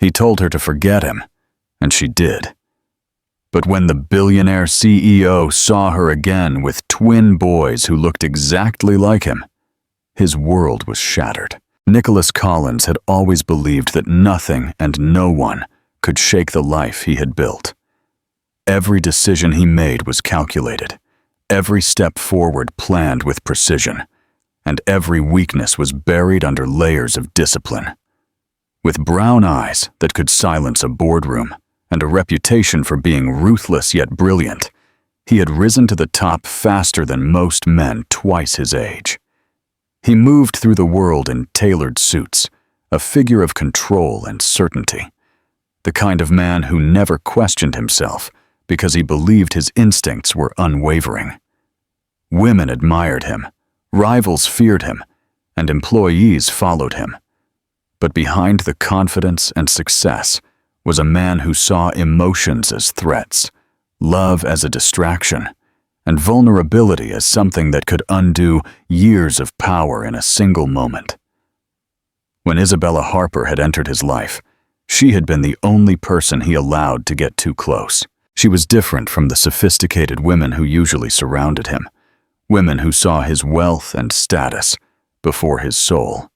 He told her to forget him, and she did. But when the billionaire CEO saw her again with twin boys who looked exactly like him, his world was shattered. Nicholas Collins had always believed that nothing and no one could shake the life he had built. Every decision he made was calculated, every step forward planned with precision, and every weakness was buried under layers of discipline. With brown eyes that could silence a boardroom and a reputation for being ruthless yet brilliant, he had risen to the top faster than most men twice his age. He moved through the world in tailored suits, a figure of control and certainty, the kind of man who never questioned himself because he believed his instincts were unwavering. Women admired him, rivals feared him, and employees followed him. But behind the confidence and success was a man who saw emotions as threats, love as a distraction, and vulnerability as something that could undo years of power in a single moment. When Isabella Harper had entered his life, she had been the only person he allowed to get too close. She was different from the sophisticated women who usually surrounded him, women who saw his wealth and status before his soul.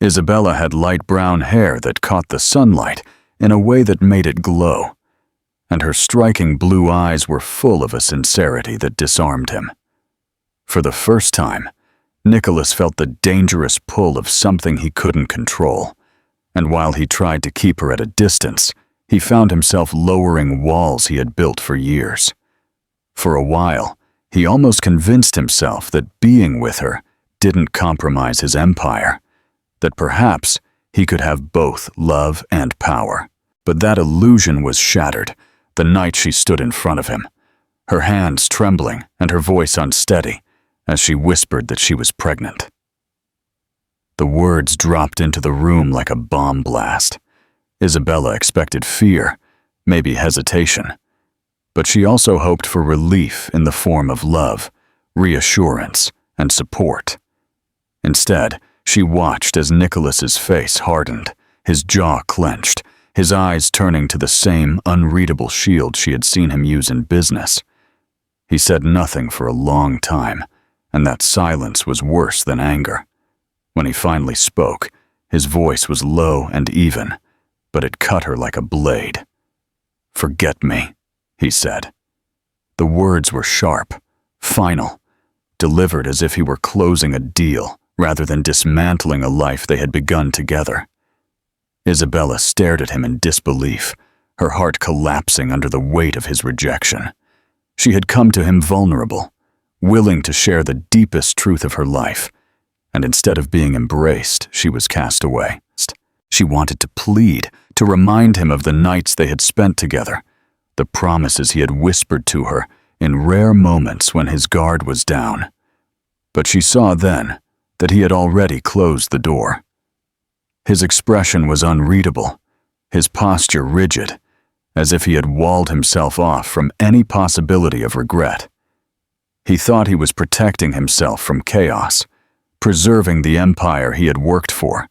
Isabella had light brown hair that caught the sunlight in a way that made it glow, and her striking blue eyes were full of a sincerity that disarmed him. For the first time, Nicholas felt the dangerous pull of something he couldn't control, and while he tried to keep her at a distance, he found himself lowering walls he had built for years. For a while, he almost convinced himself that being with her didn't compromise his empire, that perhaps he could have both love and power. But that illusion was shattered the night she stood in front of him, her hands trembling and her voice unsteady as she whispered that she was pregnant. The words dropped into the room like a bomb blast. Isabella expected fear, maybe hesitation, but she also hoped for relief in the form of love, reassurance, and support. Instead, she watched as Nicholas's face hardened, his jaw clenched, his eyes turning to the same unreadable shield she had seen him use in business. He said nothing for a long time, and that silence was worse than anger. When he finally spoke, his voice was low and even, but it cut her like a blade. "Forget me," he said. The words were sharp, final, delivered as if he were closing a deal rather than dismantling a life they had begun together. Isabella stared at him in disbelief, her heart collapsing under the weight of his rejection. She had come to him vulnerable, willing to share the deepest truth of her life, and instead of being embraced, she was cast away. She wanted to plead, to remind him of the nights they had spent together, the promises he had whispered to her in rare moments when his guard was down. But she saw then that he had already closed the door. His expression was unreadable, his posture rigid, as if he had walled himself off from any possibility of regret. He thought he was protecting himself from chaos, preserving the empire he had worked for.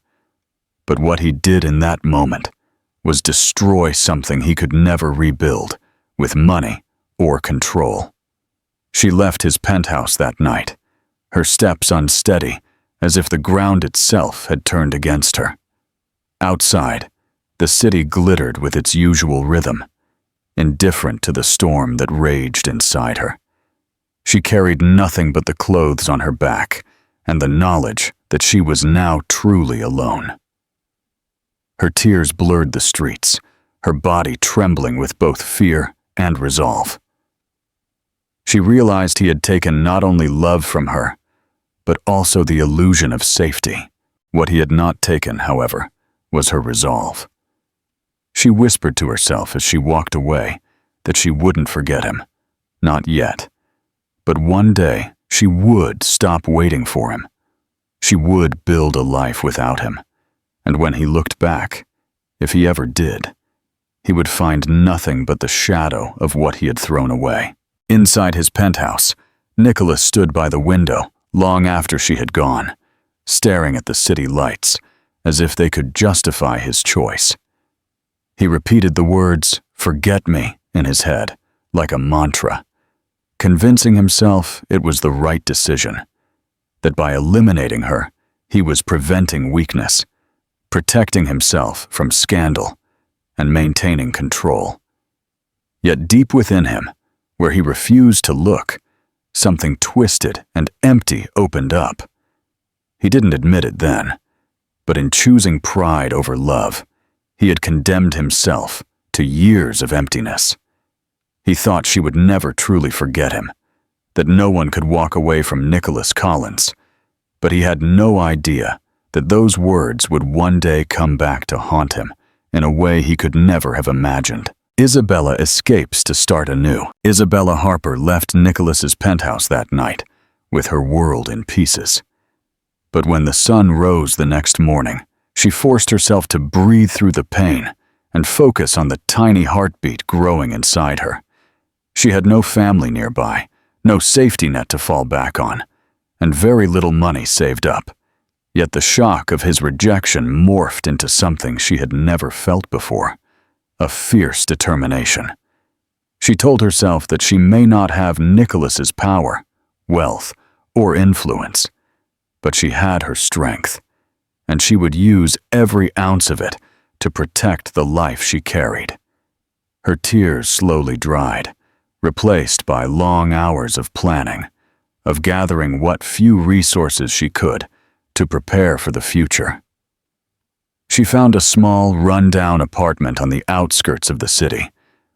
But what he did in that moment was destroy something he could never rebuild with money or control. She left his penthouse that night, her steps unsteady, as if the ground itself had turned against her. Outside, the city glittered with its usual rhythm, indifferent to the storm that raged inside her. She carried nothing but the clothes on her back and the knowledge that she was now truly alone. Her tears blurred the streets, her body trembling with both fear and resolve. She realized he had taken not only love from her, but also the illusion of safety. What he had not taken, however, was her resolve. She whispered to herself as she walked away that she wouldn't forget him, not yet. But one day she would stop waiting for him. She would build a life without him, and when he looked back, if he ever did, he would find nothing but the shadow of what he had thrown away. Inside his penthouse, Nicholas stood by the window long after she had gone, staring at the city lights, as if they could justify his choice. He repeated the words, "Forget me," in his head, like a mantra, convincing himself it was the right decision, that by eliminating her, he was preventing weakness, protecting himself from scandal, and maintaining control. Yet deep within him, where he refused to look, something twisted and empty opened up. He didn't admit it then, but in choosing pride over love, he had condemned himself to years of emptiness. He thought she would never truly forget him, that no one could walk away from Nicholas Collins, but he had no idea that those words would one day come back to haunt him in a way he could never have imagined. Isabella escapes to start anew. Isabella Harper left Nicholas's penthouse that night, with her world in pieces. But when the sun rose the next morning, she forced herself to breathe through the pain and focus on the tiny heartbeat growing inside her. She had no family nearby, no safety net to fall back on, and very little money saved up. Yet the shock of his rejection morphed into something she had never felt before, a fierce determination. She told herself that she may not have Nicholas's power, wealth, or influence, but she had her strength, and she would use every ounce of it to protect the life she carried. Her tears slowly dried, replaced by long hours of planning, of gathering what few resources she could to prepare for the future. She found a small, run-down apartment on the outskirts of the city,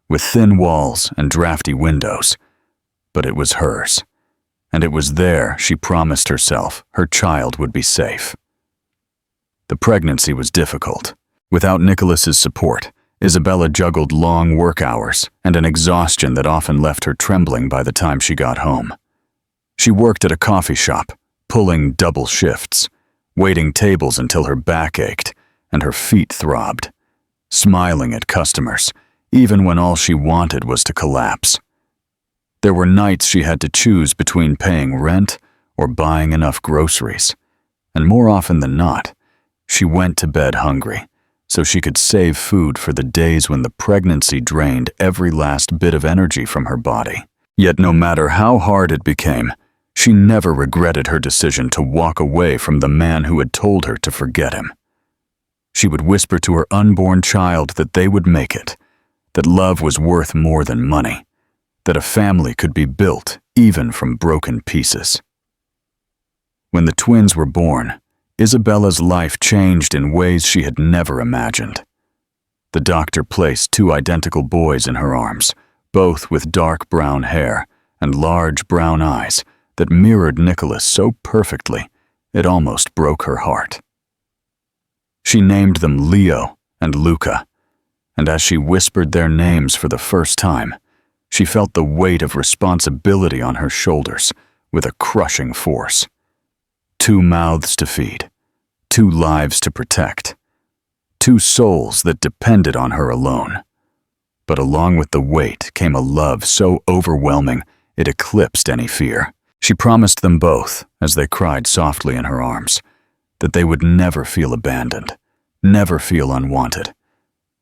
with thin walls and drafty windows, but it was hers, and it was there she promised herself her child would be safe. The pregnancy was difficult. Without Nicholas's support, Isabella juggled long work hours and an exhaustion that often left her trembling by the time she got home. She worked at a coffee shop, pulling double shifts, waiting tables until her back ached and her feet throbbed, smiling at customers, even when all she wanted was to collapse. There were nights she had to choose between paying rent or buying enough groceries, and more often than not, she went to bed hungry, so she could save food for the days when the pregnancy drained every last bit of energy from her body. Yet no matter how hard it became, she never regretted her decision to walk away from the man who had told her to forget him. She would whisper to her unborn child that they would make it, that love was worth more than money, that a family could be built even from broken pieces. When the twins were born, Isabella's life changed in ways she had never imagined. The doctor placed two identical boys in her arms, both with dark brown hair and large brown eyes that mirrored Nicholas so perfectly it almost broke her heart. She named them Leo and Luca, and as she whispered their names for the first time, she felt the weight of responsibility on her shoulders with a crushing force. 2 mouths to feed, 2 lives to protect, 2 souls that depended on her alone. But along with the weight came a love so overwhelming it eclipsed any fear. She promised them both, as they cried softly in her arms, that they would never feel abandoned, never feel unwanted,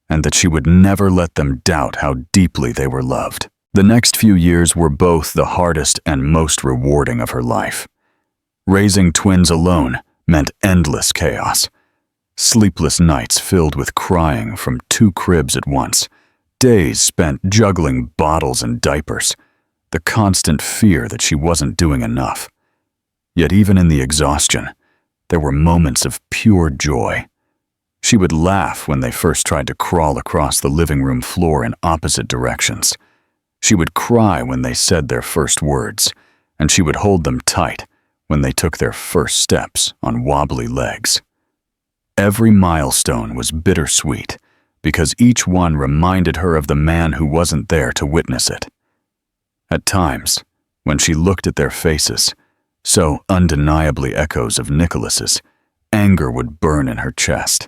and that she would never let them doubt how deeply they were loved. The next few years were both the hardest and most rewarding of her life. Raising twins alone meant endless chaos. Sleepless nights filled with crying from 2 cribs at once, days spent juggling bottles and diapers, the constant fear that she wasn't doing enough. Yet even in the exhaustion, there were moments of pure joy. She would laugh when they first tried to crawl across the living room floor in opposite directions. She would cry when they said their first words, and she would hold them tight when they took their first steps on wobbly legs. Every milestone was bittersweet because each one reminded her of the man who wasn't there to witness it. At times, when she looked at their faces, so undeniably echoes of Nicholas's, anger would burn in her chest.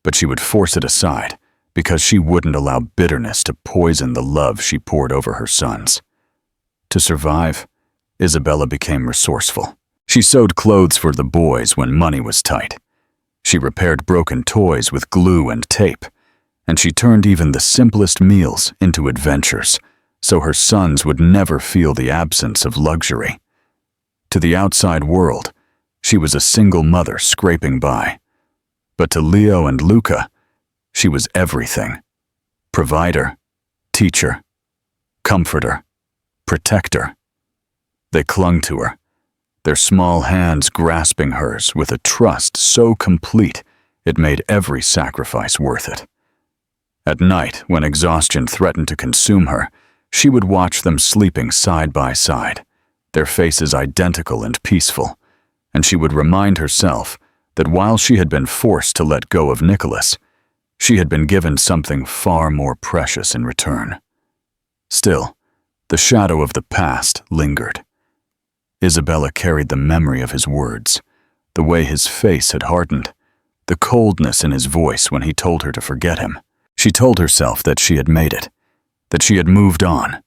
But she would force it aside because she wouldn't allow bitterness to poison the love she poured over her sons. To survive, Isabella became resourceful. She sewed clothes for the boys when money was tight. She repaired broken toys with glue and tape, and she turned even the simplest meals into adventures, so her sons would never feel the absence of luxury. To the outside world, she was a single mother scraping by. But to Leo and Luca, she was everything. Provider, teacher, comforter, protector. They clung to her, their small hands grasping hers with a trust so complete it made every sacrifice worth it. At night, when exhaustion threatened to consume her, she would watch them sleeping side by side, their faces identical and peaceful, and she would remind herself that while she had been forced to let go of Nicholas, she had been given something far more precious in return. Still, the shadow of the past lingered. Isabella carried the memory of his words, the way his face had hardened, the coldness in his voice when he told her to forget him. She told herself that she had made it, that she had moved on.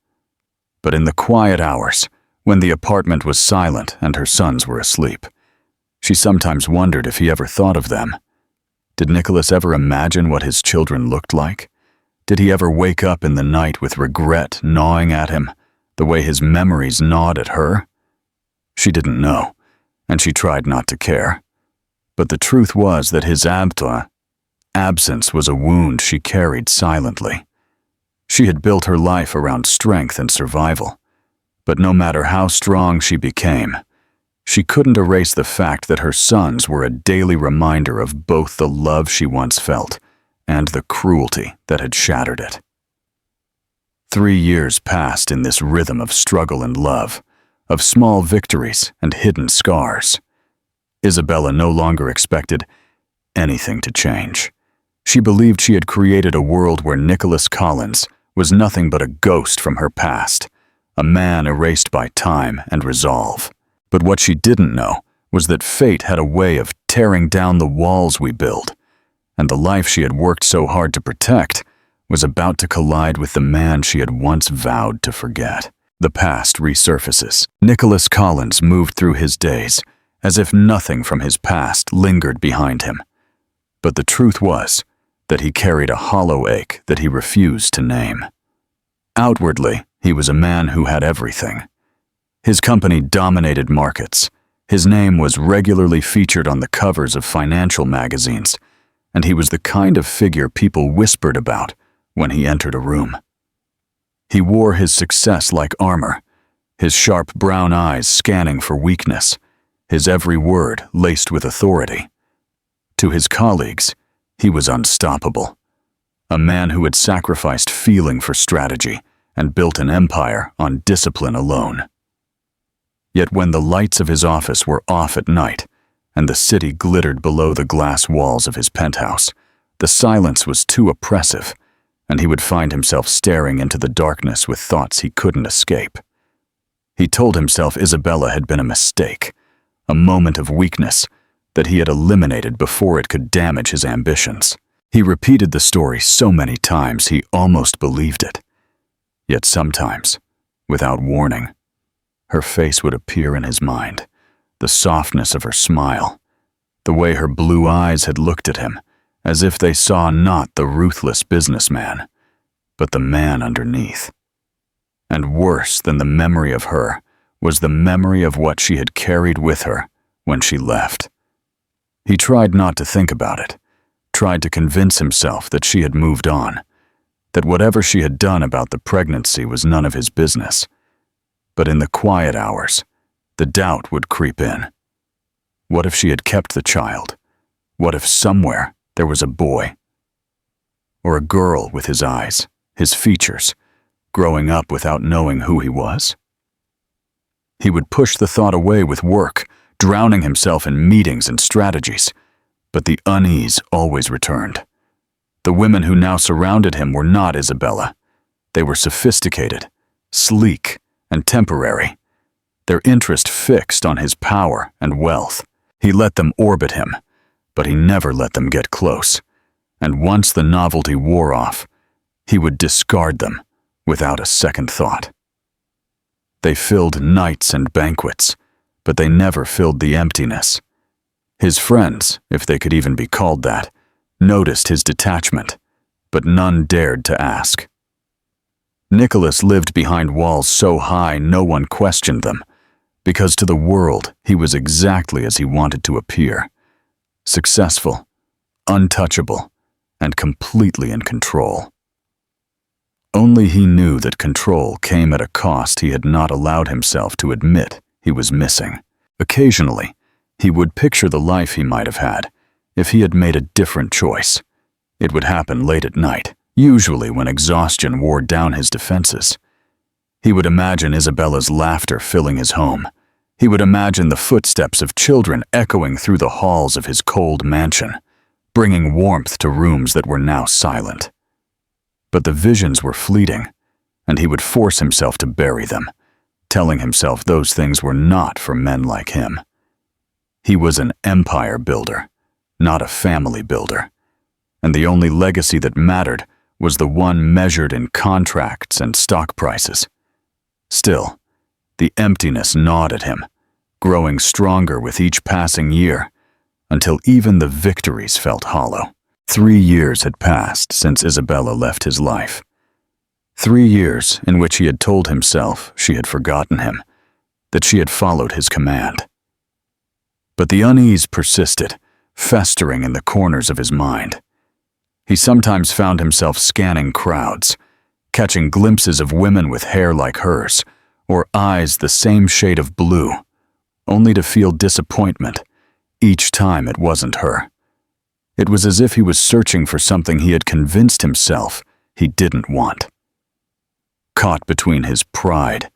But in the quiet hours, when the apartment was silent and her sons were asleep, she sometimes wondered if he ever thought of them. Did Nicholas ever imagine what his children looked like? Did he ever wake up in the night with regret gnawing at him, the way his memories gnawed at her? She didn't know, and she tried not to care. But the truth was that his absence was a wound she carried silently. She had built her life around strength and survival, but no matter how strong she became, she couldn't erase the fact that her sons were a daily reminder of both the love she once felt and the cruelty that had shattered it. 3 years passed in this rhythm of struggle and love, of small victories and hidden scars. Isabella no longer expected anything to change. She believed she had created a world where Nicholas Collins was nothing but a ghost from her past, a man erased by time and resolve. But what she didn't know was that fate had a way of tearing down the walls we build, and the life she had worked so hard to protect was about to collide with the man she had once vowed to forget. The past resurfaces. Nicholas Collins moved through his days as if nothing from his past lingered behind him. But the truth was that he carried a hollow ache that he refused to name. Outwardly, he was a man who had everything. His company dominated markets. His name was regularly featured on the covers of financial magazines, and he was the kind of figure people whispered about when he entered a room. He wore his success like armor, his sharp brown eyes scanning for weakness, his every word laced with authority. To his colleagues, he was unstoppable, a man who had sacrificed feeling for strategy and built an empire on discipline alone. Yet when the lights of his office were off at night and the city glittered below the glass walls of his penthouse, the silence was too oppressive, and he would find himself staring into the darkness with thoughts he couldn't escape. He told himself Isabella had been a mistake, a moment of weakness that he had eliminated before it could damage his ambitions. He repeated the story so many times he almost believed it. Yet sometimes, without warning, her face would appear in his mind, the softness of her smile, the way her blue eyes had looked at him, as if they saw not the ruthless businessman, but the man underneath. And worse than the memory of her was the memory of what she had carried with her when she left. He tried not to think about it, tried to convince himself that she had moved on, that whatever she had done about the pregnancy was none of his business. But in the quiet hours, the doubt would creep in. What if she had kept the child? What if somewhere there was a boy? Or a girl with his eyes, his features, growing up without knowing who he was? He would push the thought away with work, drowning himself in meetings and strategies, but the unease always returned. The women who now surrounded him were not Isabella. They were sophisticated, sleek, and temporary, their interest fixed on his power and wealth. He let them orbit him, but he never let them get close, and once the novelty wore off, he would discard them without a second thought. They filled nights and banquets, but they never filled the emptiness. His friends, if they could even be called that, noticed his detachment, but none dared to ask. Nicholas lived behind walls so high no one questioned them, because to the world he was exactly as he wanted to appear: successful, untouchable, and completely in control. Only he knew that control came at a cost he had not allowed himself to admit he was missing. Occasionally, he would picture the life he might have had if he had made a different choice. It would happen late at night, usually when exhaustion wore down his defenses. He would imagine Isabella's laughter filling his home. He would imagine the footsteps of children echoing through the halls of his cold mansion, bringing warmth to rooms that were now silent. But the visions were fleeting, and he would force himself to bury them, telling himself those things were not for men like him. He was an empire builder, not a family builder, and the only legacy that mattered was the one measured in contracts and stock prices. Still, the emptiness gnawed at him, growing stronger with each passing year, until even the victories felt hollow. 3 years had passed since Isabella left his life. 3 years in which he had told himself she had forgotten him, that she had followed his command. But the unease persisted, festering in the corners of his mind. He sometimes found himself scanning crowds, catching glimpses of women with hair like hers, or eyes the same shade of blue, only to feel disappointment each time it wasn't her. It was as if he was searching for something he had convinced himself he didn't want. Caught between his pride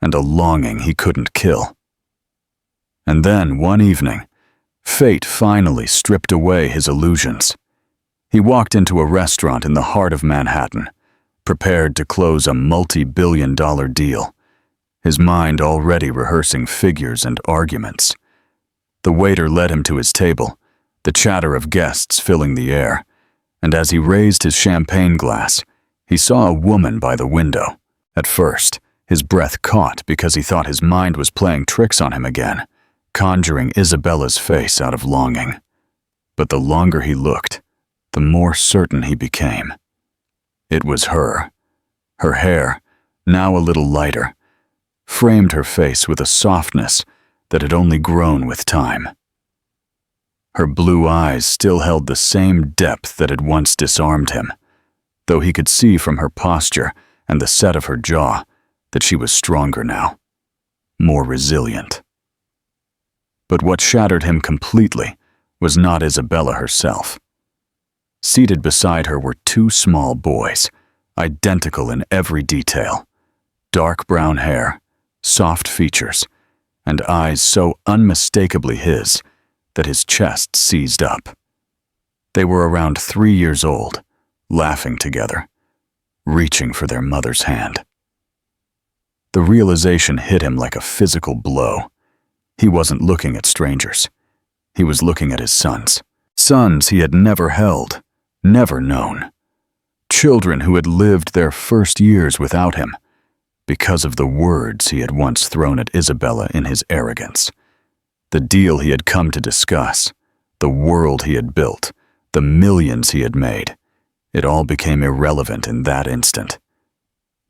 and a longing he couldn't kill. And then, one evening, fate finally stripped away his illusions. He walked into a restaurant in the heart of Manhattan, prepared to close a multi-billion-dollar deal, his mind already rehearsing figures and arguments. The waiter led him to his table, the chatter of guests filling the air, and as he raised his champagne glass, he saw a woman by the window. At first, his breath caught because he thought his mind was playing tricks on him again, conjuring Isabella's face out of longing. But the longer he looked, the more certain he became. It was her. Her hair, now a little lighter, framed her face with a softness that had only grown with time. Her blue eyes still held the same depth that had once disarmed him, though he could see from her posture and the set of her jaw that she was stronger now, more resilient. But what shattered him completely was not Isabella herself. Seated beside her were 2 small boys, identical in every detail: dark brown hair, soft features, and eyes so unmistakably his that his chest seized up. They were around 3 years old, laughing together, reaching for their mother's hand. The realization hit him like a physical blow. He wasn't looking at strangers. He was looking at his sons. Sons he had never held, never known. Children who had lived their first years without him, because of the words he had once thrown at Isabella in his arrogance. The deal he had come to discuss, the world he had built, the millions he had made, it all became irrelevant in that instant.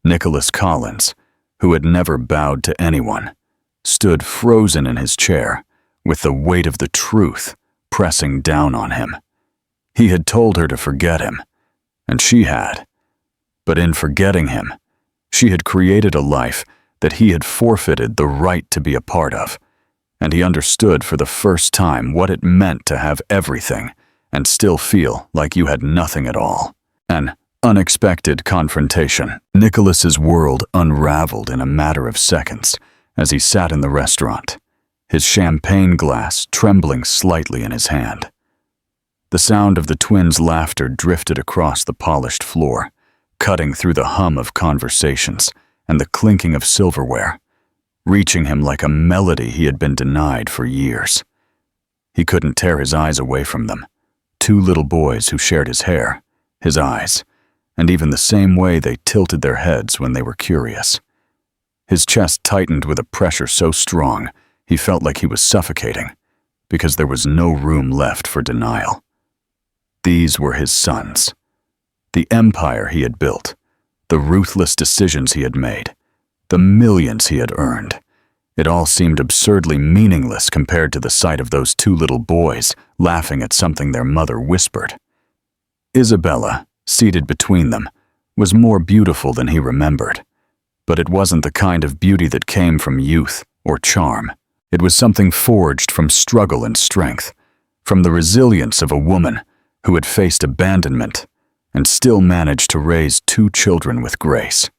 Nicholas Collins, who had never bowed to anyone, stood frozen in his chair, with the weight of the truth pressing down on him. He had told her to forget him, and she had. But in forgetting him, she had created a life that he had forfeited the right to be a part of, and he understood for the first time what it meant to have everything and still feel like you had nothing at all. An unexpected confrontation. Nicholas's world unraveled in a matter of seconds as he sat in the restaurant, his champagne glass trembling slightly in his hand. The sound of the twins' laughter drifted across the polished floor, cutting through the hum of conversations and the clinking of silverware, reaching him like a melody he had been denied for years. He couldn't tear his eyes away from them, 2 little boys who shared his hair, his eyes, and even the same way they tilted their heads when they were curious. His chest tightened with a pressure so strong he felt like he was suffocating, because there was no room left for denial. These were his sons, The empire he had built, the ruthless decisions he had made, the millions he had earned. It all seemed absurdly meaningless compared to the sight of those two little boys laughing at something their mother whispered. Isabella, seated between them, was more beautiful than he remembered. But it wasn't the kind of beauty that came from youth or charm. It was something forged from struggle and strength, from the resilience of a woman who had faced abandonment and still managed to raise 2 children with grace.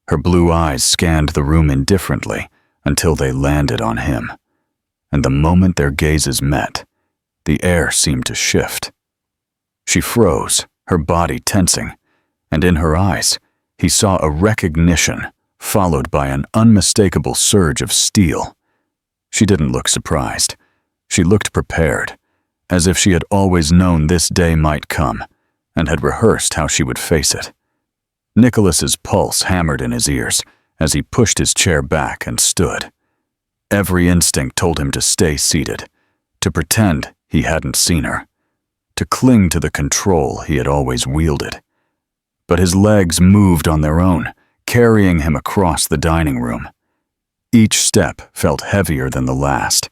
Her blue eyes scanned the room indifferently until they landed on him. And the moment their gazes met, the air seemed to shift. She froze, her body tensing, and in her eyes, he saw a recognition followed by an unmistakable surge of steel. She didn't look surprised. She looked prepared, as if she had always known this day might come and had rehearsed how she would face it. Nicholas's pulse hammered in his ears as he pushed his chair back and stood. Every instinct told him to stay seated, to pretend he hadn't seen her, to cling to the control he had always wielded. But his legs moved on their own, carrying him across the dining room. Each step felt heavier than the last,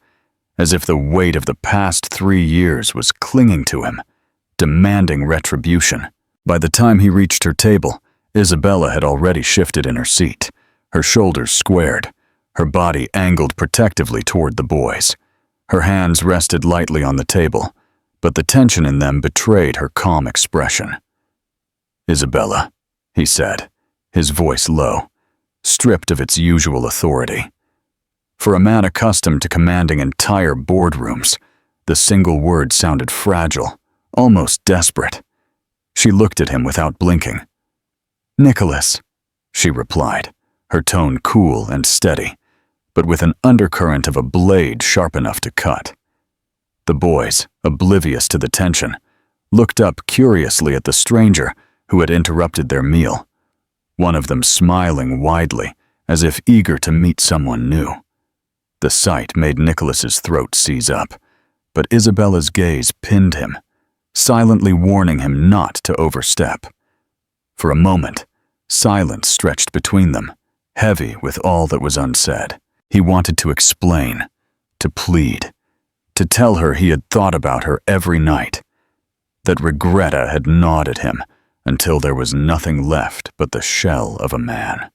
as if the weight of the past 3 years was clinging to him, demanding retribution. By the time he reached her table, Isabella had already shifted in her seat, her shoulders squared, her body angled protectively toward the boys. Her hands rested lightly on the table, but the tension in them betrayed her calm expression. "Isabella," he said, his voice low, stripped of its usual authority. For a man accustomed to commanding entire boardrooms, the single word sounded fragile, almost desperate. She looked at him without blinking. "Nicholas," she replied, her tone cool and steady, but with an undercurrent of a blade sharp enough to cut. The boys, oblivious to the tension, looked up curiously at the stranger who had interrupted their meal, one of them smiling widely, as if eager to meet someone new. The sight made Nicholas's throat seize up, but Isabella's gaze pinned him, silently warning him not to overstep. For a moment, silence stretched between them, heavy with all that was unsaid. He wanted to explain, to plead, to tell her he had thought about her every night, that Regretta had gnawed at him until there was nothing left but the shell of a man.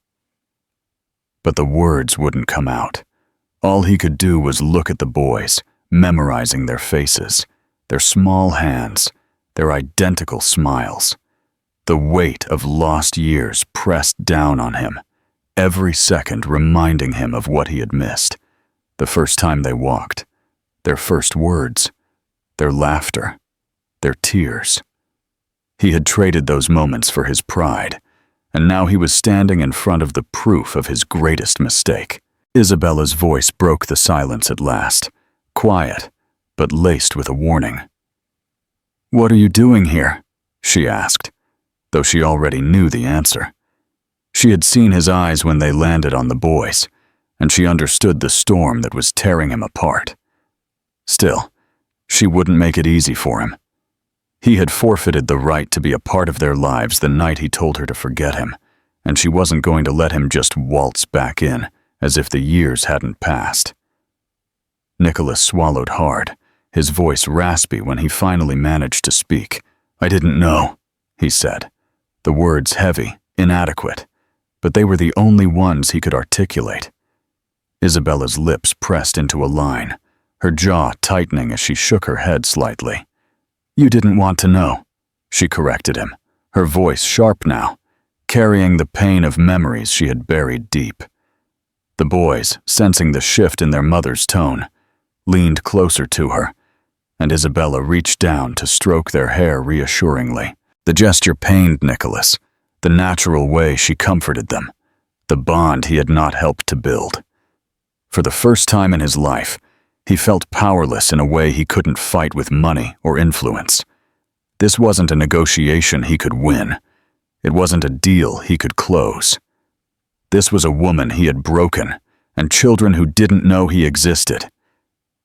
But the words wouldn't come out. All he could do was look at the boys, memorizing their faces, their small hands, their identical smiles. The weight of lost years pressed down on him, every second reminding him of what he had missed. The first time they walked, their first words, their laughter, their tears. He had traded those moments for his pride, and now he was standing in front of the proof of his greatest mistake. Isabella's voice broke the silence at last, quiet, but laced with a warning. "What are you doing here?" she asked, though she already knew the answer. She had seen his eyes when they landed on the boys, and she understood the storm that was tearing him apart. Still, she wouldn't make it easy for him. He had forfeited the right to be a part of their lives the night he told her to forget him, and she wasn't going to let him just waltz back in, as if the years hadn't passed. Nicholas swallowed hard, his voice raspy when he finally managed to speak. "I didn't know," he said, the words heavy, inadequate, but they were the only ones he could articulate. Isabella's lips pressed into a line, her jaw tightening as she shook her head slightly. "You didn't want to know," she corrected him, her voice sharp now, carrying the pain of memories she had buried deep. The boys, sensing the shift in their mother's tone, leaned closer to her, and Isabella reached down to stroke their hair reassuringly. The gesture pained Nicholas, the natural way she comforted them, the bond he had not helped to build. For the first time in his life, he felt powerless in a way he couldn't fight with money or influence. This wasn't a negotiation he could win. It wasn't a deal he could close. This was a woman he had broken, and children who didn't know he existed.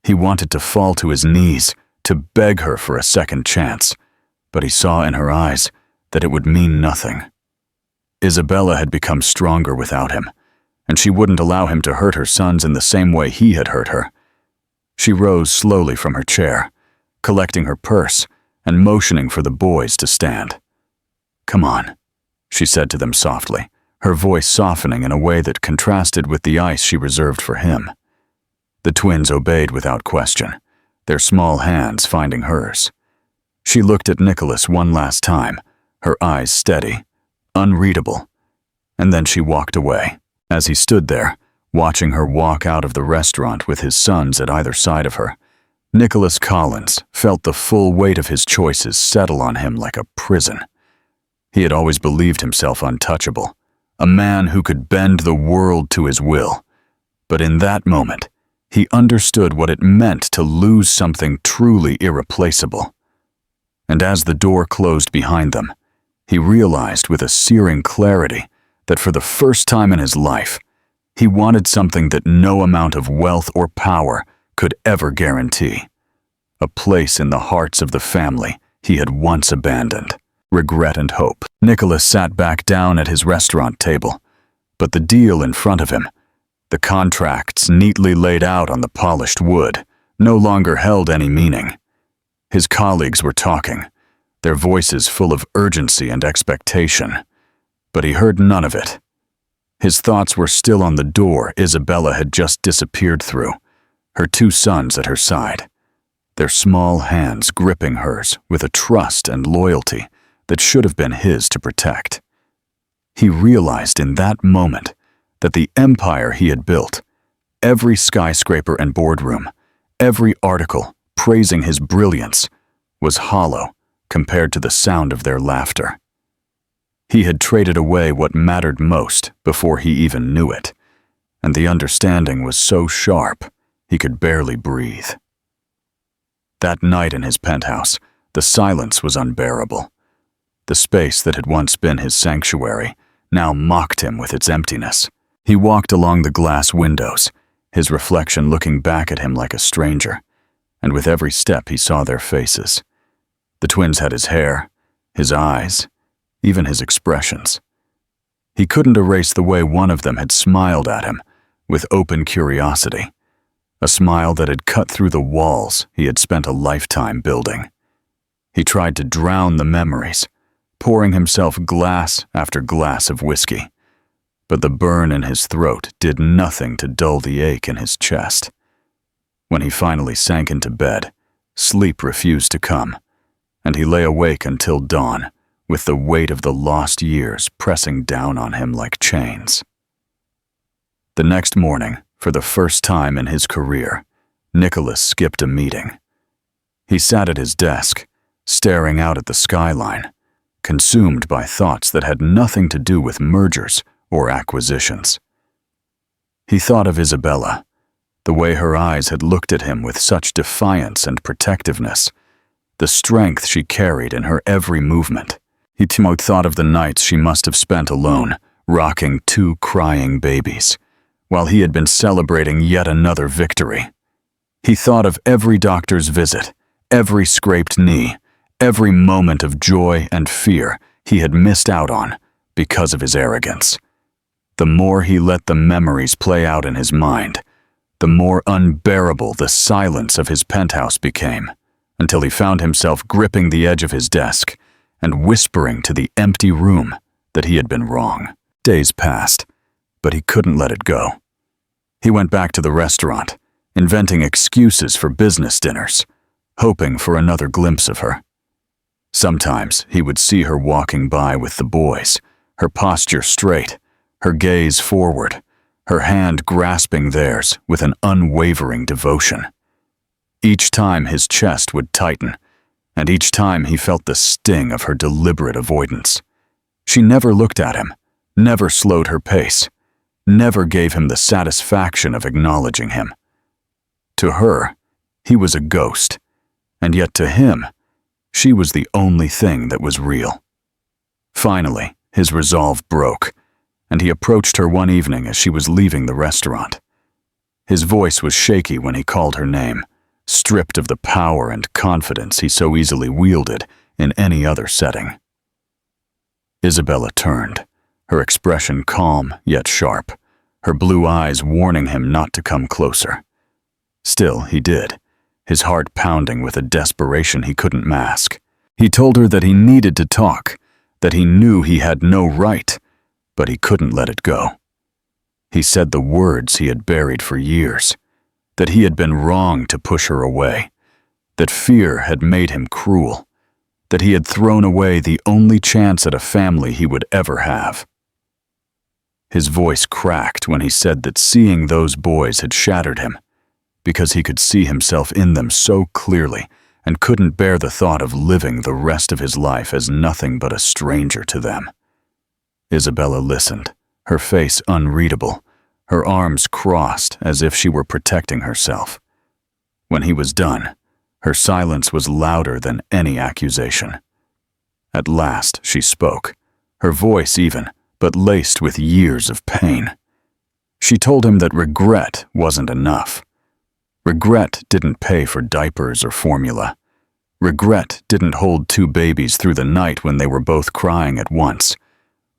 He wanted to fall to his knees, to beg her for a second chance, but he saw in her eyes that it would mean nothing. Isabella had become stronger without him, and she wouldn't allow him to hurt her sons in the same way he had hurt her. She rose slowly from her chair, collecting her purse and motioning for the boys to stand. "Come on," she said to them softly, her voice softening in a way that contrasted with the ice she reserved for him. The twins obeyed without question, their small hands finding hers. She looked at Nicholas one last time, her eyes steady, unreadable, and then she walked away. As he stood there, watching her walk out of the restaurant with his sons at either side of her, Nicholas Collins felt the full weight of his choices settle on him like a prison. He had always believed himself untouchable, a man who could bend the world to his will. But in that moment, he understood what it meant to lose something truly irreplaceable. And as the door closed behind them, he realized with a searing clarity that for the first time in his life, he wanted something that no amount of wealth or power could ever guarantee. A place in the hearts of the family he had once abandoned. Regret and hope. Nicholas sat back down at his restaurant table, but the deal in front of him, the contracts neatly laid out on the polished wood, no longer held any meaning. His colleagues were talking, their voices full of urgency and expectation, but he heard none of it. His thoughts were still on the door Isabella had just disappeared through, her two sons at her side, their small hands gripping hers with a trust and loyalty that should have been his to protect. He realized in that moment that the empire he had built, every skyscraper and boardroom, every article praising his brilliance, was hollow compared to the sound of their laughter. He had traded away what mattered most before he even knew it, and the understanding was so sharp he could barely breathe. That night in his penthouse, the silence was unbearable. The space that had once been his sanctuary now mocked him with its emptiness. He walked along the glass windows, his reflection looking back at him like a stranger, and with every step he saw their faces. The twins had his hair, his eyes, even his expressions. He couldn't erase the way one of them had smiled at him with open curiosity, a smile that had cut through the walls he had spent a lifetime building. He tried to drown the memories, pouring himself glass after glass of whiskey, but the burn in his throat did nothing to dull the ache in his chest. When he finally sank into bed, sleep refused to come, and he lay awake until dawn, with the weight of the lost years pressing down on him like chains. The next morning, for the first time in his career, Nicholas skipped a meeting. He sat at his desk, staring out at the skyline, consumed by thoughts that had nothing to do with mergers or acquisitions. He thought of Isabella, the way her eyes had looked at him with such defiance and protectiveness, the strength she carried in her every movement. He thought of the nights she must have spent alone, rocking two crying babies, while he had been celebrating yet another victory. He thought of every doctor's visit, every scraped knee, every moment of joy and fear he had missed out on because of his arrogance. The more he let the memories play out in his mind, the more unbearable the silence of his penthouse became, until he found himself gripping the edge of his desk and whispering to the empty room that he had been wrong. Days passed, but he couldn't let it go. He went back to the restaurant, inventing excuses for business dinners, hoping for another glimpse of her. Sometimes he would see her walking by with the boys, her posture straight, her gaze forward, her hand grasping theirs with an unwavering devotion. Each time his chest would tighten, and each time he felt the sting of her deliberate avoidance. She never looked at him, never slowed her pace, never gave him the satisfaction of acknowledging him. To her, he was a ghost, and yet to him, she was the only thing that was real. Finally, his resolve broke, and he approached her one evening as she was leaving the restaurant. His voice was shaky when he called her name, stripped of the power and confidence he so easily wielded in any other setting. Isabella turned, her expression calm yet sharp, her blue eyes warning him not to come closer. Still, he did, his heart pounding with a desperation he couldn't mask. He told her that he needed to talk, that he knew he had no right, but he couldn't let it go. He said the words he had buried for years, that he had been wrong to push her away, that fear had made him cruel, that he had thrown away the only chance at a family he would ever have. His voice cracked when he said that seeing those boys had shattered him, because he could see himself in them so clearly and couldn't bear the thought of living the rest of his life as nothing but a stranger to them. Isabella listened, her face unreadable, her arms crossed as if she were protecting herself. When he was done, her silence was louder than any accusation. At last she spoke, her voice even, but laced with years of pain. She told him that regret wasn't enough. Regret didn't pay for diapers or formula. Regret didn't hold two babies through the night when they were both crying at once.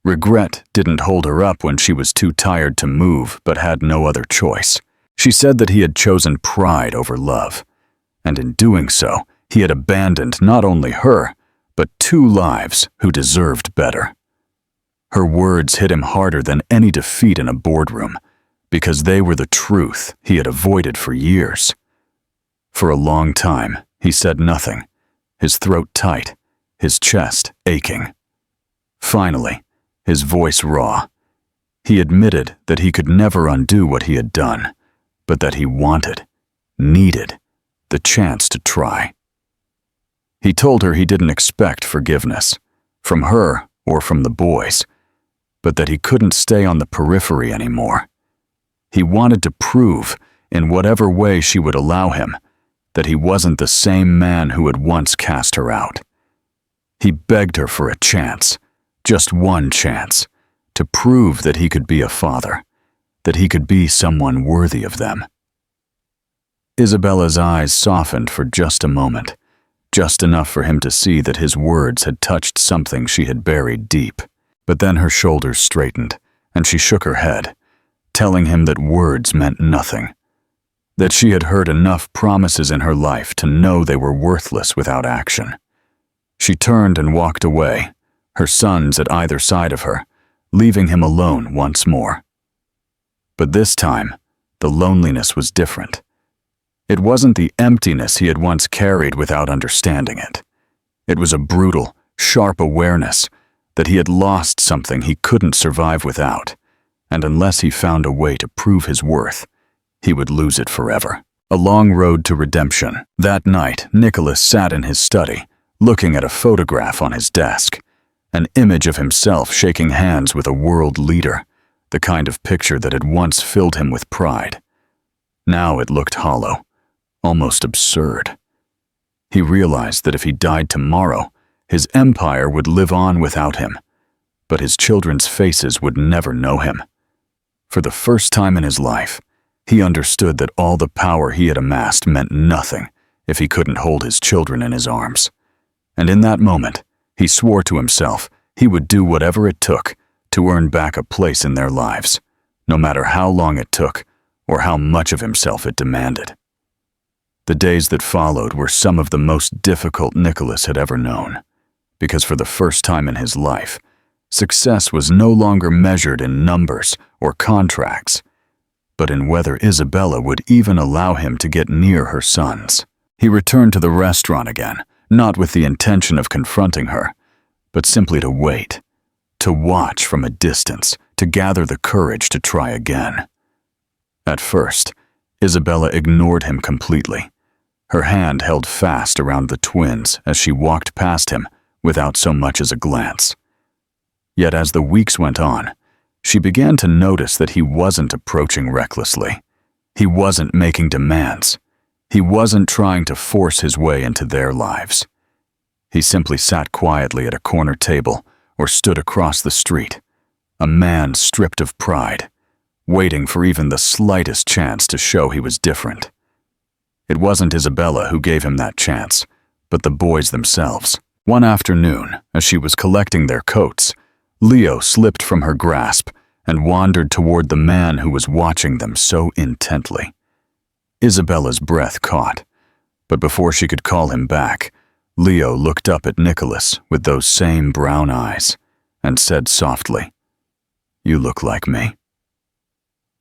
Regret didn't hold her up when she was too tired to move but had no other choice. She said that he had chosen pride over love, and in doing so, he had abandoned not only her, but two lives who deserved better. Her words hit him harder than any defeat in a boardroom, because they were the truth he had avoided for years. For a long time, he said nothing, his throat tight, his chest aching. Finally, his voice raw, he admitted that he could never undo what he had done, but that he wanted, needed, the chance to try. He told her he didn't expect forgiveness, from her or from the boys, but that he couldn't stay on the periphery anymore. He wanted to prove, in whatever way she would allow him, that he wasn't the same man who had once cast her out. He begged her for a chance, just one chance, to prove that he could be a father, that he could be someone worthy of them. Isabella's eyes softened for just a moment, just enough for him to see that his words had touched something she had buried deep. But then her shoulders straightened, and she shook her head, telling him that words meant nothing, that she had heard enough promises in her life to know they were worthless without action. She turned and walked away, her sons at either side of her, leaving him alone once more. But this time, the loneliness was different. It wasn't the emptiness he had once carried without understanding it. It was a brutal, sharp awareness that he had lost something he couldn't survive without, and unless he found a way to prove his worth, he would lose it forever. A long road to redemption. That night, Nicholas sat in his study, looking at a photograph on his desk, an image of himself shaking hands with a world leader, the kind of picture that had once filled him with pride. Now it looked hollow, almost absurd. He realized that if he died tomorrow, his empire would live on without him, but his children's faces would never know him. For the first time in his life, he understood that all the power he had amassed meant nothing if he couldn't hold his children in his arms. And in that moment, he swore to himself he would do whatever it took to earn back a place in their lives, no matter how long it took or how much of himself it demanded. The days that followed were some of the most difficult Nicholas had ever known, because for the first time in his life, success was no longer measured in numbers or contracts, but in whether Isabella would even allow him to get near her sons. He returned to the restaurant again, not with the intention of confronting her, but simply to wait, to watch from a distance, to gather the courage to try again. At first, Isabella ignored him completely, her hand held fast around the twins as she walked past him without so much as a glance. Yet as the weeks went on, she began to notice that he wasn't approaching recklessly. He wasn't making demands. He wasn't trying to force his way into their lives. He simply sat quietly at a corner table or stood across the street, a man stripped of pride, waiting for even the slightest chance to show he was different. It wasn't Isabella who gave him that chance, but the boys themselves. One afternoon, as she was collecting their coats, Leo slipped from her grasp and wandered toward the man who was watching them so intently. Isabella's breath caught, but before she could call him back, Leo looked up at Nicholas with those same brown eyes and said softly, "You look like me."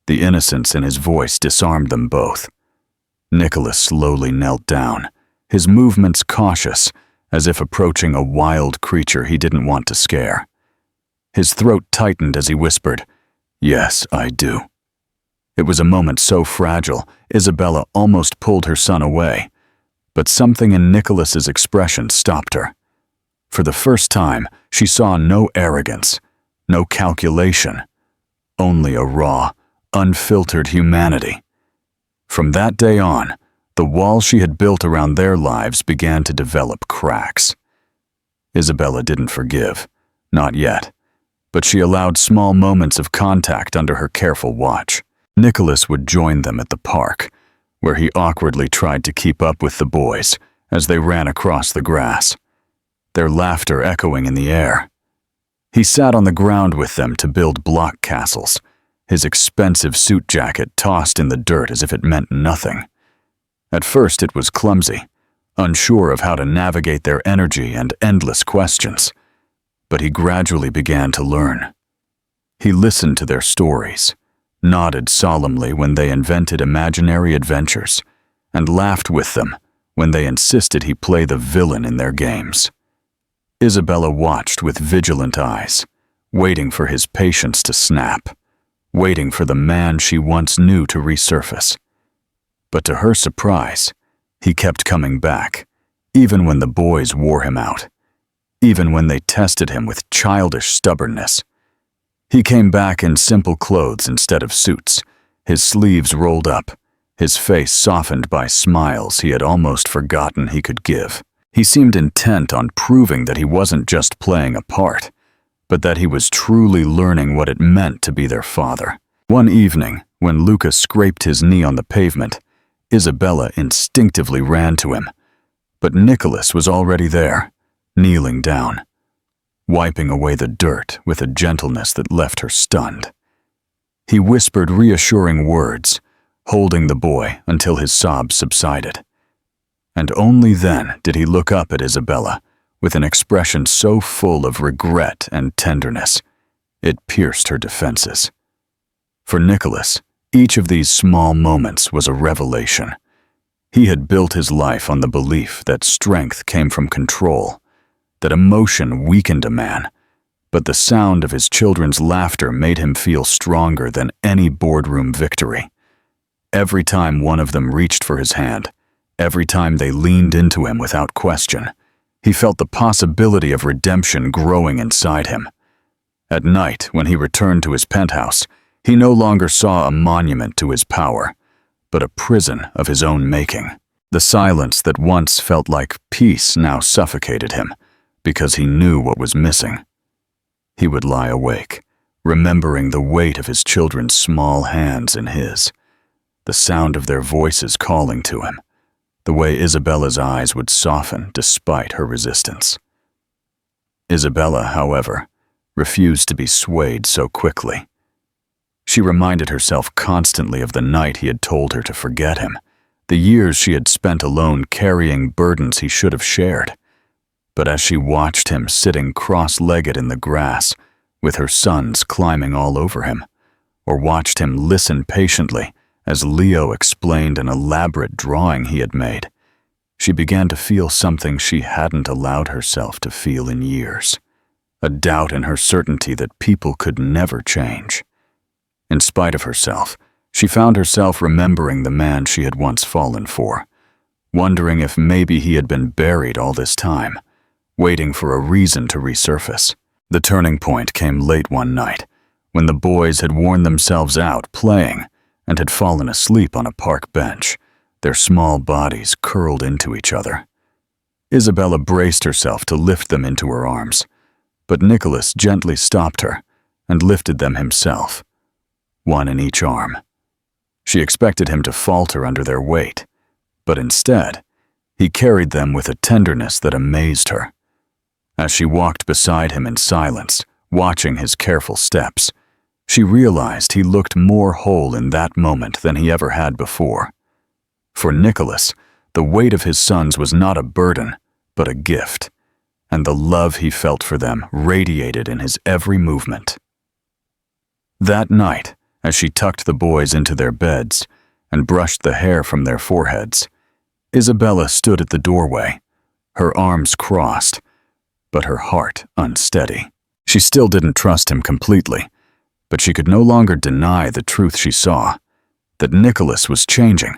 The innocence in his voice disarmed them both. Nicholas slowly knelt down, his movements cautious, as if approaching a wild creature he didn't want to scare. His throat tightened as he whispered, "Yes, I do." It was a moment so fragile, Isabella almost pulled her son away, but something in Nicholas's expression stopped her. For the first time, she saw no arrogance, no calculation, only a raw, unfiltered humanity. From that day on, the wall she had built around their lives began to develop cracks. Isabella didn't forgive, not yet, but she allowed small moments of contact under her careful watch. Nicholas would join them at the park, where he awkwardly tried to keep up with the boys as they ran across the grass, their laughter echoing in the air. He sat on the ground with them to build block castles, his expensive suit jacket tossed in the dirt as if it meant nothing. At first it was clumsy, unsure of how to navigate their energy and endless questions, but he gradually began to learn. He listened to their stories, nodded solemnly when they invented imaginary adventures, and laughed with them when they insisted he play the villain in their games. Isabella watched with vigilant eyes, waiting for his patience to snap, waiting for the man she once knew to resurface. But to her surprise, he kept coming back, even when the boys wore him out, even when they tested him with childish stubbornness. He came back in simple clothes instead of suits, his sleeves rolled up, his face softened by smiles he had almost forgotten he could give. He seemed intent on proving that he wasn't just playing a part, but that he was truly learning what it meant to be their father. One evening, when Lucas scraped his knee on the pavement, Isabella instinctively ran to him, but Nicholas was already there, kneeling down, wiping away the dirt with a gentleness that left her stunned. He whispered reassuring words, holding the boy until his sobs subsided. And only then did he look up at Isabella with an expression so full of regret and tenderness, it pierced her defenses. For Nicholas, each of these small moments was a revelation. He had built his life on the belief that strength came from control, that emotion weakened a man, but the sound of his children's laughter made him feel stronger than any boardroom victory. Every time one of them reached for his hand, every time they leaned into him without question, he felt the possibility of redemption growing inside him. At night, when he returned to his penthouse, he no longer saw a monument to his power, but a prison of his own making. The silence that once felt like peace now suffocated him, because he knew what was missing. He would lie awake, remembering the weight of his children's small hands in his, the sound of their voices calling to him, the way Isabella's eyes would soften despite her resistance. Isabella, however, refused to be swayed so quickly. She reminded herself constantly of the night he had told her to forget him, the years she had spent alone carrying burdens he should have shared. But as she watched him sitting cross-legged in the grass, with her sons climbing all over him, or watched him listen patiently as Leo explained an elaborate drawing he had made, she began to feel something she hadn't allowed herself to feel in years, a doubt in her certainty that people could never change. In spite of herself, she found herself remembering the man she had once fallen for, wondering if maybe he had been buried all this time, waiting for a reason to resurface. The turning point came late one night, when the boys had worn themselves out playing and had fallen asleep on a park bench, their small bodies curled into each other. Isabella braced herself to lift them into her arms, but Nicholas gently stopped her and lifted them himself, one in each arm. She expected him to falter under their weight, but instead, he carried them with a tenderness that amazed her. As she walked beside him in silence, watching his careful steps. She realized he looked more whole in that moment than he ever had before. For Nicholas, the weight of his sons was not a burden, but a gift, and the love he felt for them radiated in his every movement. That night, as she tucked the boys into their beds and brushed the hair from their foreheads, Isabella stood at the doorway, her arms crossed, but her heart unsteady. She still didn't trust him completely, but she could no longer deny the truth she saw, that Nicholas was changing,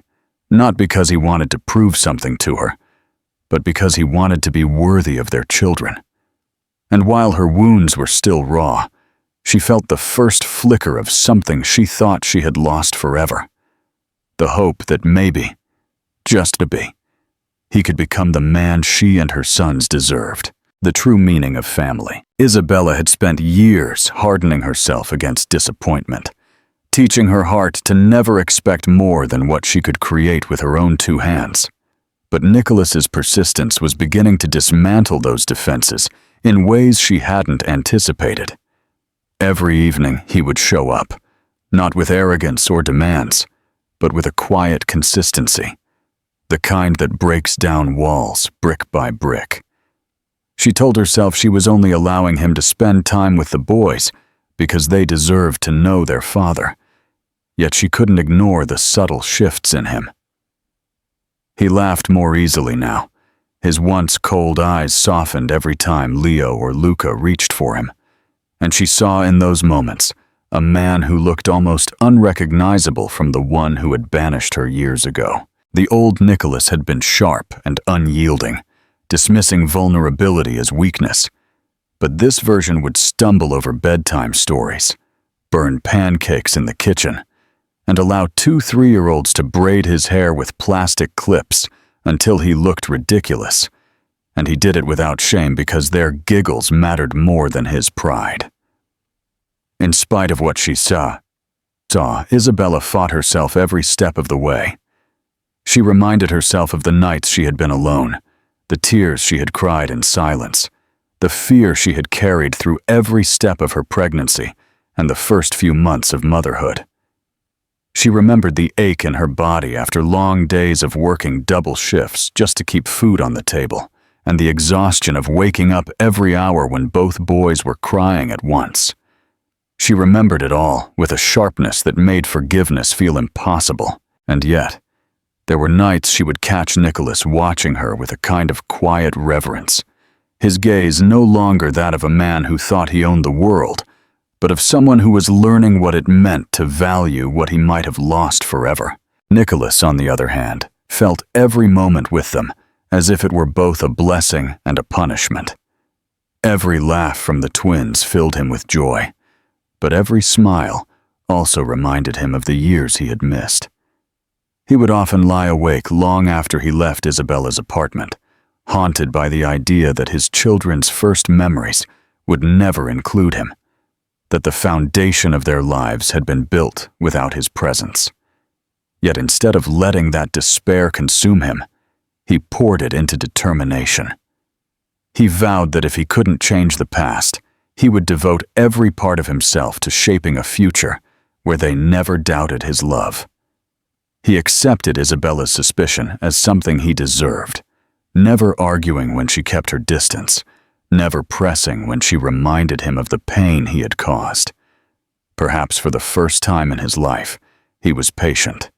not because he wanted to prove something to her, but because he wanted to be worthy of their children. And while her wounds were still raw, she felt the first flicker of something she thought she had lost forever. The hope that maybe, just maybe, he could become the man she and her sons deserved. The true meaning of family. Isabella had spent years hardening herself against disappointment, teaching her heart to never expect more than what she could create with her own two hands. But Nicholas's persistence was beginning to dismantle those defenses in ways she hadn't anticipated. Every evening he would show up, not with arrogance or demands, but with a quiet consistency, the kind that breaks down walls brick by brick. She told herself she was only allowing him to spend time with the boys because they deserved to know their father, yet she couldn't ignore the subtle shifts in him. He laughed more easily now. His once cold eyes softened every time Leo or Luca reached for him, and she saw in those moments a man who looked almost unrecognizable from the one who had banished her years ago. The old Nicholas had been sharp and unyielding, dismissing vulnerability as weakness, but this version would stumble over bedtime stories, burn pancakes in the kitchen, and allow 2 3-year-olds to braid his hair with plastic clips until he looked ridiculous, and he did it without shame because their giggles mattered more than his pride. In spite of what she saw, Isabella fought herself every step of the way. She reminded herself of the nights she had been alone, the tears she had cried in silence, the fear she had carried through every step of her pregnancy and the first few months of motherhood. She remembered the ache in her body after long days of working double shifts just to keep food on the table, and the exhaustion of waking up every hour when both boys were crying at once. She remembered it all with a sharpness that made forgiveness feel impossible, and yet, there were nights she would catch Nicholas watching her with a kind of quiet reverence, his gaze no longer that of a man who thought he owned the world, but of someone who was learning what it meant to value what he might have lost forever. Nicholas, on the other hand, felt every moment with them as if it were both a blessing and a punishment. Every laugh from the twins filled him with joy, but every smile also reminded him of the years he had missed. He would often lie awake long after he left Isabella's apartment, haunted by the idea that his children's first memories would never include him, that the foundation of their lives had been built without his presence. Yet instead of letting that despair consume him, he poured it into determination. He vowed that if he couldn't change the past, he would devote every part of himself to shaping a future where they never doubted his love. He accepted Isabella's suspicion as something he deserved, never arguing when she kept her distance, never pressing when she reminded him of the pain he had caused. Perhaps for the first time in his life, he was patient,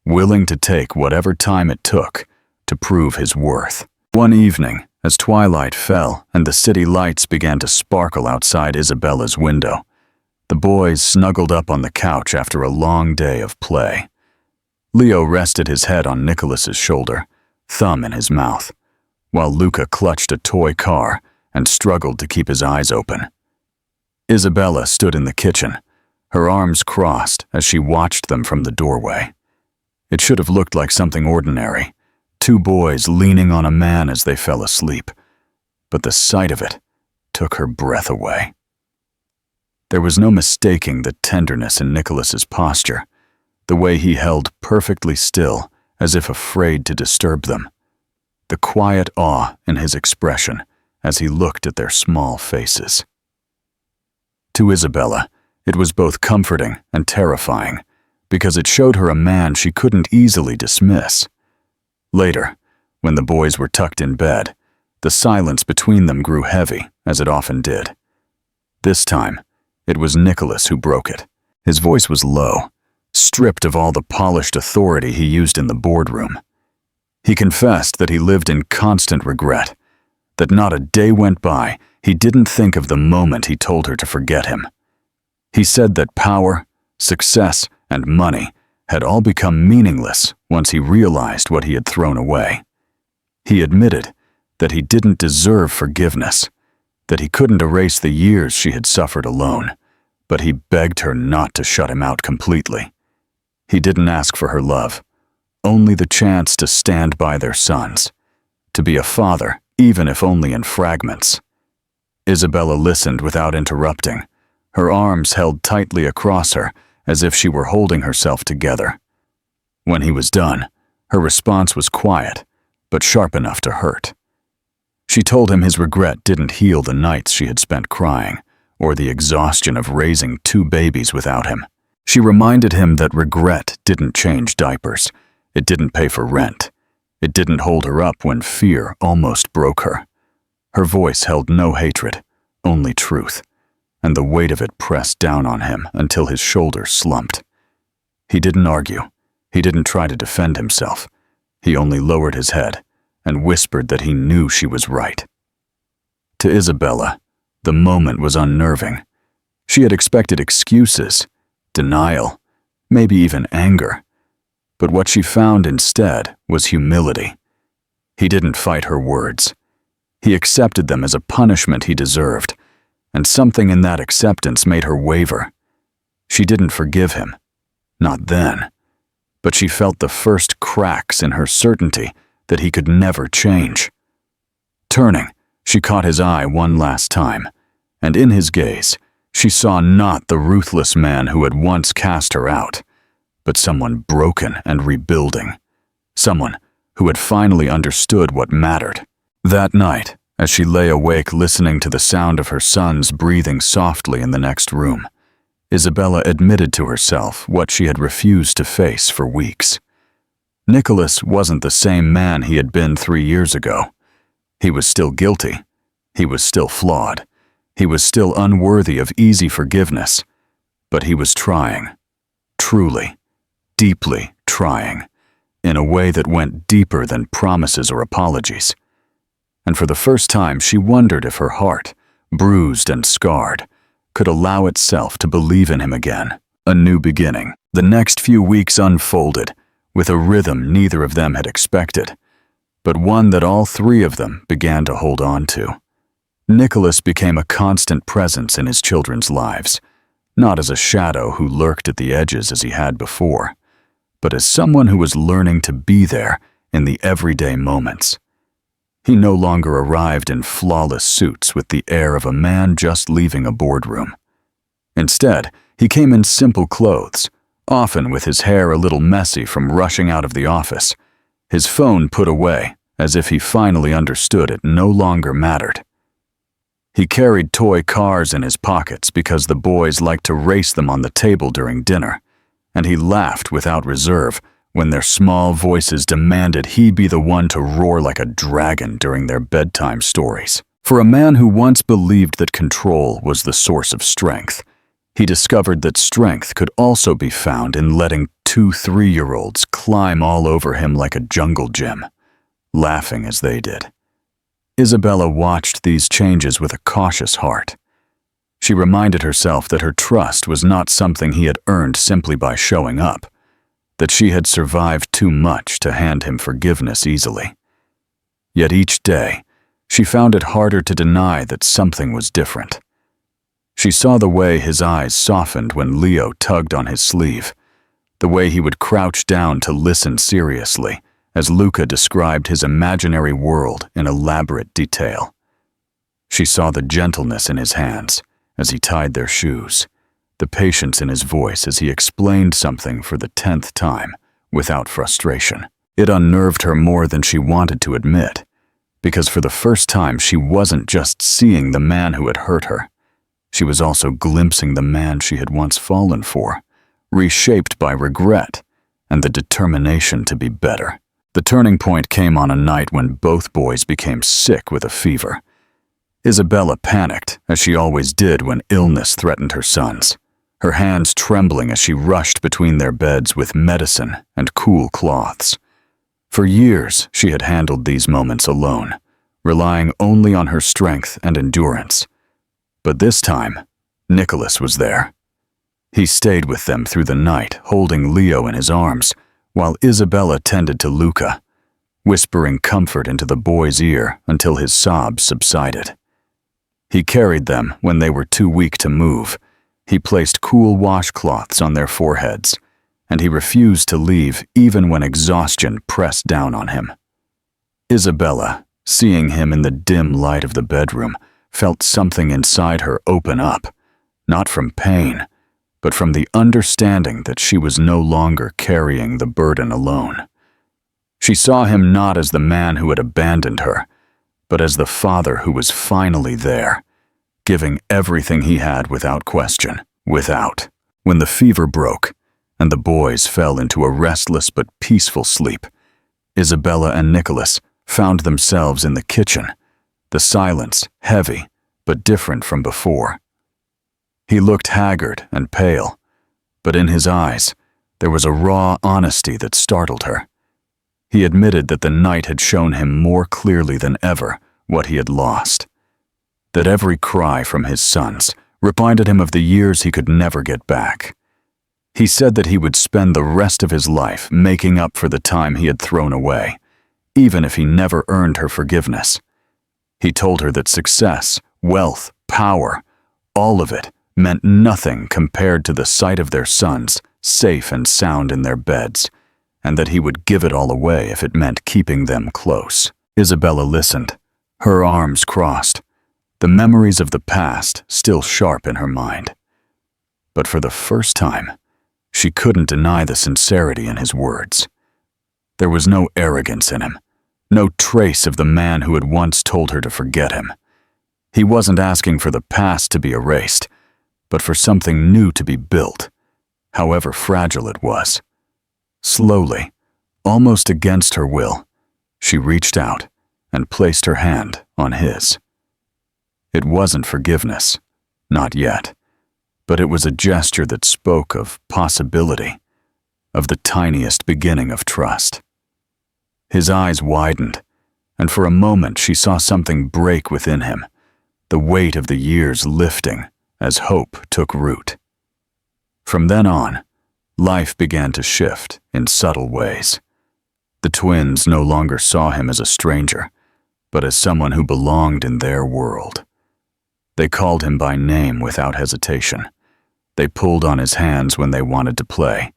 willing to take whatever time it took to prove his worth. One evening, as twilight fell and the city lights began to sparkle outside Isabella's window, the boys snuggled up on the couch after a long day of play. Leo rested his head on Nicholas's shoulder, thumb in his mouth, while Luca clutched a toy car and struggled to keep his eyes open. Isabella stood in the kitchen, her arms crossed as she watched them from the doorway. It should have looked like something ordinary, 2 boys leaning on a man as they fell asleep, but the sight of it took her breath away. There was no mistaking the tenderness in Nicholas's posture, the way he held perfectly still as if afraid to disturb them, the quiet awe in his expression as he looked at their small faces. To Isabella, it was both comforting and terrifying, because it showed her a man she couldn't easily dismiss. Later, when the boys were tucked in bed, the silence between them grew heavy, as it often did. This time, it was Nicholas who broke it. His voice was low, stripped of all the polished authority he used in the boardroom. He confessed that he lived in constant regret, that not a day went by he didn't think of the moment he told her to forget him. He said that power, success, and money had all become meaningless once he realized what he had thrown away. He admitted that he didn't deserve forgiveness, that he couldn't erase the years she had suffered alone, but he begged her not to shut him out completely. He didn't ask for her love, only the chance to stand by their sons, to be a father, even if only in fragments. Isabella listened without interrupting, her arms held tightly across her as if she were holding herself together. When he was done, her response was quiet, but sharp enough to hurt. She told him his regret didn't heal the nights she had spent crying, or the exhaustion of raising 2 babies without him. She reminded him that regret didn't change diapers, it didn't pay for rent, it didn't hold her up when fear almost broke her. Her voice held no hatred, only truth, and the weight of it pressed down on him until his shoulders slumped. He didn't argue, he didn't try to defend himself, he only lowered his head and whispered that he knew she was right. To Isabella, the moment was unnerving. She had expected excuses, denial, maybe even anger. But what she found instead was humility. He didn't fight her words. He accepted them as a punishment he deserved, and something in that acceptance made her waver. She didn't forgive him. Not then. But she felt the first cracks in her certainty that he could never change. Turning, she caught his eye one last time, and in his gaze, she saw not the ruthless man who had once cast her out, but someone broken and rebuilding, someone who had finally understood what mattered. That night, as she lay awake listening to the sound of her sons breathing softly in the next room, Isabella admitted to herself what she had refused to face for weeks. Nicholas wasn't the same man he had been 3 years ago. He was still guilty. He was still flawed. He was still unworthy of easy forgiveness. But he was trying. Truly, deeply trying, in a way that went deeper than promises or apologies. And for the first time, she wondered if her heart, bruised and scarred, could allow itself to believe in him again. A new beginning. The next few weeks unfolded, with a rhythm neither of them had expected, but one that all 3 of them began to hold on to. Nicholas became a constant presence in his children's lives, not as a shadow who lurked at the edges as he had before, but as someone who was learning to be there in the everyday moments. He no longer arrived in flawless suits with the air of a man just leaving a boardroom. Instead, he came in simple clothes, often with his hair a little messy from rushing out of the office, his phone put away as if he finally understood it no longer mattered. He carried toy cars in his pockets because the boys liked to race them on the table during dinner, and he laughed without reserve when their small voices demanded he be the one to roar like a dragon during their bedtime stories. For a man who once believed that control was the source of strength, he discovered that strength could also be found in letting 2 3-year-olds climb all over him like a jungle gym, laughing as they did. Isabella watched these changes with a cautious heart. She reminded herself that her trust was not something he had earned simply by showing up, that she had survived too much to hand him forgiveness easily. Yet each day, she found it harder to deny that something was different. She saw the way his eyes softened when Leo tugged on his sleeve, the way he would crouch down to listen seriously as Luca described his imaginary world in elaborate detail. She saw the gentleness in his hands as he tied their shoes, the patience in his voice as he explained something for the 10th time without frustration. It unnerved her more than she wanted to admit, because for the first time she wasn't just seeing the man who had hurt her. she was also glimpsing the man she had once fallen for, reshaped by regret and the determination to be better. The turning point came on a night when both boys became sick with a fever. Isabella panicked, as she always did when illness threatened her sons, her hands trembling as she rushed between their beds with medicine and cool cloths. For years, she had handled these moments alone, relying only on her strength and endurance. But this time, Nicholas was there. He stayed with them through the night, holding Leo in his arms, while Isabella tended to Luca, whispering comfort into the boy's ear until his sobs subsided. He carried them when they were too weak to move. He placed cool washcloths on their foreheads, and he refused to leave even when exhaustion pressed down on him. Isabella, seeing him in the dim light of the bedroom, felt something inside her open up, not from pain, but from the understanding that she was no longer carrying the burden alone. She saw him not as the man who had abandoned her, but as the father who was finally there, giving everything he had without question. When the fever broke, and the boys fell into a restless but peaceful sleep, Isabella and Nicholas found themselves in the kitchen, the silence heavy but different from before. He looked haggard and pale, but in his eyes there was a raw honesty that startled her. He admitted that the night had shown him more clearly than ever what he had lost, that every cry from his sons reminded him of the years he could never get back. He said that he would spend the rest of his life making up for the time he had thrown away, even if he never earned her forgiveness. He told her that success, wealth, power, all of it meant nothing compared to the sight of their sons safe and sound in their beds, and that he would give it all away if it meant keeping them close. Isabella listened, her arms crossed, the memories of the past still sharp in her mind. But for the first time, she couldn't deny the sincerity in his words. There was no arrogance in him, no trace of the man who had once told her to forget him. He wasn't asking for the past to be erased, but for something new to be built, however fragile it was. Slowly, almost against her will, she reached out and placed her hand on his. It wasn't forgiveness, not yet, but it was a gesture that spoke of possibility, of the tiniest beginning of trust. His eyes widened, and for a moment she saw something break within him, the weight of the years lifting as hope took root. From then on, life began to shift in subtle ways. The twins no longer saw him as a stranger, but as someone who belonged in their world. They called him by name without hesitation. They pulled on his hands when they wanted to play,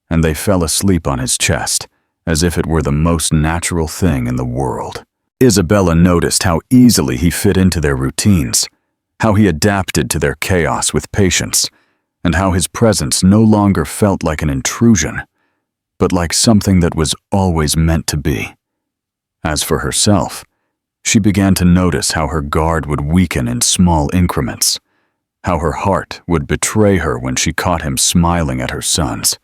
and they fell asleep on his chest as if it were the most natural thing in the world. Isabella noticed how easily he fit into their routines, how he adapted to their chaos with patience, and how his presence no longer felt like an intrusion, but like something that was always meant to be. As for herself, she began to notice how her guard would weaken in small increments, how her heart would betray her when she caught him smiling at her sons,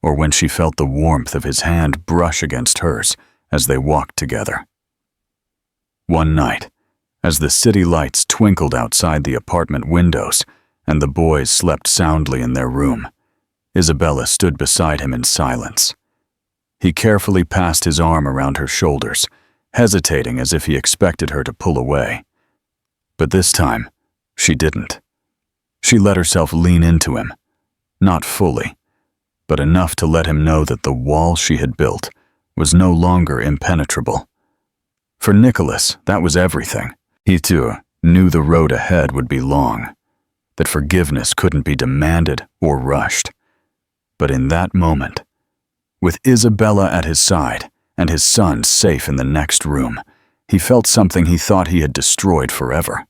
or when she felt the warmth of his hand brush against hers as they walked together. One night, as the city lights twinkled outside the apartment windows and the boys slept soundly in their room, Isabella stood beside him in silence. He carefully passed his arm around her shoulders, hesitating as if he expected her to pull away. But this time, she didn't. She let herself lean into him, not fully, but enough to let him know that the wall she had built was no longer impenetrable. For Nicholas, that was everything. He too knew the road ahead would be long, that forgiveness couldn't be demanded or rushed. But in that moment, with Isabella at his side and his son safe in the next room, he felt something he thought he had destroyed forever.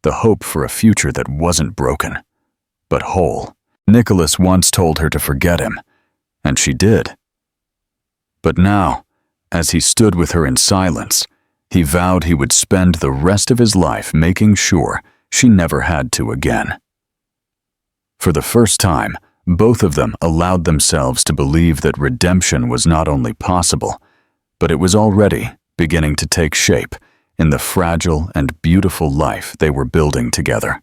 The hope for a future that wasn't broken, but whole. Nicholas once told her to forget him, and she did. But now, as he stood with her in silence, he vowed he would spend the rest of his life making sure she never had to again. For the first time, both of them allowed themselves to believe that redemption was not only possible, but it was already beginning to take shape in the fragile and beautiful life they were building together.